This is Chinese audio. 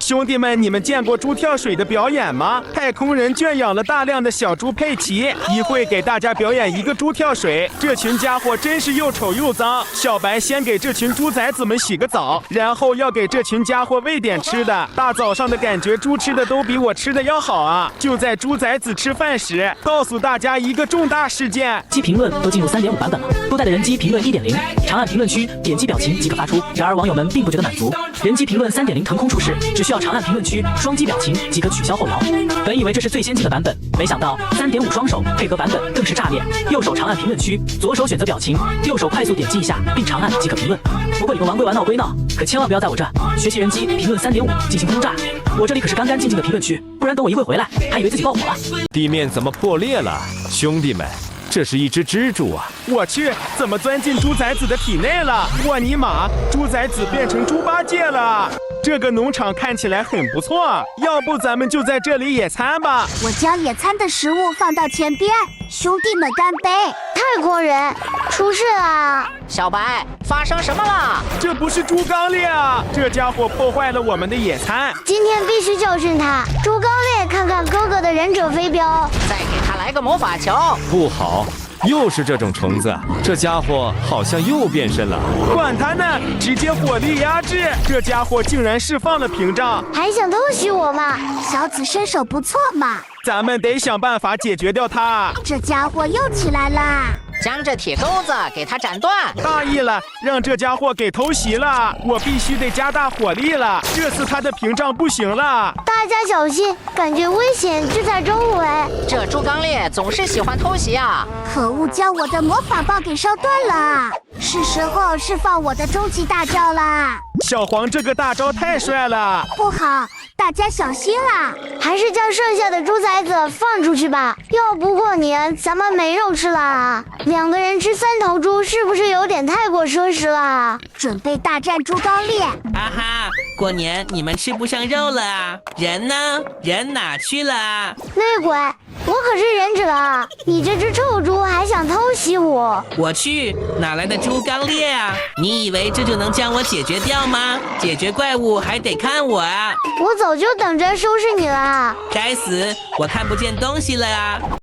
兄弟们，你们见过猪跳水的表演吗？太空人圈养了大量的小猪佩奇，一会给大家表演一个猪跳水。这群家伙真是又丑又脏。小白先给这群猪崽子们洗个澡，然后要给这群家伙喂点吃的。大早上的感觉，猪吃的都比我吃的要好啊！就在猪崽子吃饭时，告诉大家一个重大事件：机评论都进入3.5版本了，多代的人机评论1.0，长按评论区点击表情即可发出。然而网友们并不觉得满足，人机评论3.0腾空出世，只需要长按评论区双击表情即可取消后摇。本以为这是最先进的版本，没想到3.5双手配合版本更是炸裂。右手长按评论区，左手选择表情，右手快速点击一下并长按即可评论。不过你们玩归玩，闹归闹，可千万不要在我这学习人机评论3.5进行轰炸。我这里可是干干净净的评论区，不然等我一会回来，还以为自己爆火了。地面怎么破裂了？兄弟们，这是一只蜘蛛啊！我去，怎么钻进猪崽子的体内了？我尼玛，猪崽子变成猪八戒了！这个农场看起来很不错，要不咱们就在这里野餐吧？我将野餐的食物放到前边，兄弟们干杯！太空人出事了！小白，发生什么了？这不是猪刚烈啊！这家伙破坏了我们的野餐。今天必须教训他！猪刚烈，看看哥哥的忍者飞镖，再给他来个魔法球！不好，又是这种虫子，这家伙好像又变身了。管他呢，直接火力压制！这家伙竟然释放了屏障，还想偷袭我嘛？小子身手不错嘛！咱们得想办法解决掉他。这家伙又起来啦！将这铁钩子给他斩断！大意了，让这家伙给偷袭了，我必须得加大火力了。这次他的屏障不行了，大家小心，感觉危险就在周围。这猪刚烈总是喜欢偷袭啊！可恶，将我的魔法棒给烧断了，是时候释放我的终极大招啦！小黄这个大招太帅了，不好，大家小心啦！还是将剩下的猪崽子放出去吧，要不过年咱们没肉吃了。2个人吃3头猪是不是有点太过奢侈了？准备大战猪刚烈！啊哈，过年你们吃不上肉了啊？人呢？人哪去了啊？内鬼，我可是忍者啊！你这只臭猪还想偷袭我？我去，哪来的猪刚烈啊？你以为这就能将我解决掉吗？解决怪物还得看我啊！我早就等着收拾你了。该死，我看不见东西了啊！